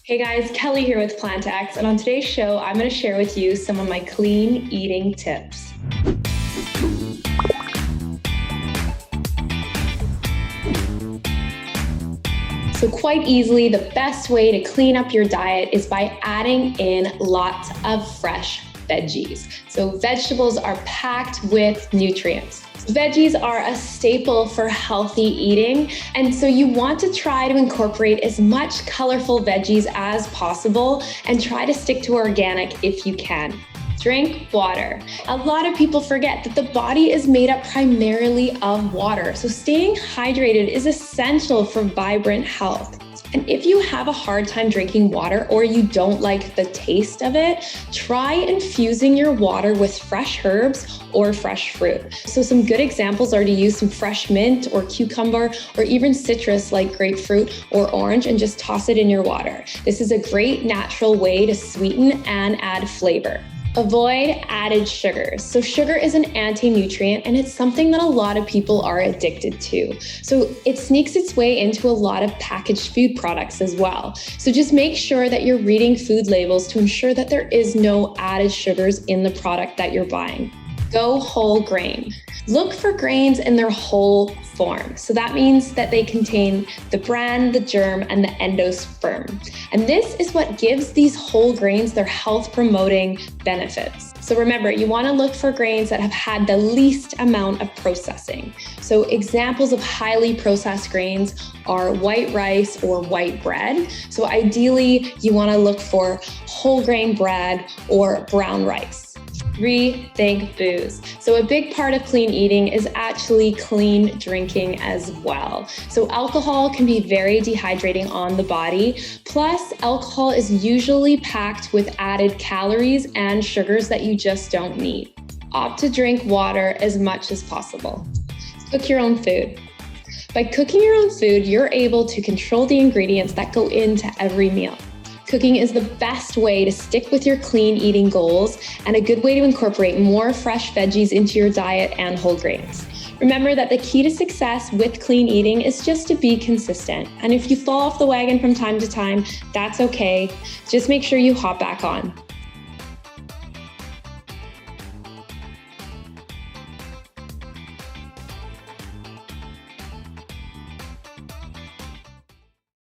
Hey guys, Kelly here with PlantX, and on today's show, I'm going to share with you some of my clean eating tips. So quite easily, the best way to clean up your diet is by adding in lots of fresh veggies. So vegetables are packed with nutrients. Veggies are a staple for healthy eating, and so you want to try to incorporate as much colorful veggies as possible and try to stick to organic if you can. Drink water. A lot of people forget that the body is made up primarily of water, so staying hydrated is essential for vibrant health. And if you have a hard time drinking water or you don't like the taste of it, try infusing your water with fresh herbs or fresh fruit. So some good examples are to use some fresh mint or cucumber or even citrus like grapefruit or orange and just toss it in your water. This is a great natural way to sweeten and add flavor. Avoid added sugars. So sugar is an anti-nutrient and it's something that a lot of people are addicted to. So it sneaks its way into a lot of packaged food products as well. So just make sure that you're reading food labels to ensure that there is no added sugars in the product that you're buying. Go whole grain. Look for grains in their whole form. So that means that they contain the bran, the germ, and the endosperm. And this is what gives these whole grains their health-promoting benefits. So remember, you want to look for grains that have had the least amount of processing. So examples of highly processed grains are white rice or white bread. So ideally, you want to look for whole grain bread or brown rice. Rethink booze. So a big part of clean eating is actually clean drinking as well. So alcohol can be very dehydrating on the body. Plus, alcohol is usually packed with added calories and sugars that you just don't need. Opt to drink water as much as possible. Cook your own food. By cooking your own food, you're able to control the ingredients that go into every meal. Cooking is the best way to stick with your clean eating goals and a good way to incorporate more fresh veggies into your diet and whole grains. Remember that the key to success with clean eating is just to be consistent. And if you fall off the wagon from time to time, that's okay. Just make sure you hop back on.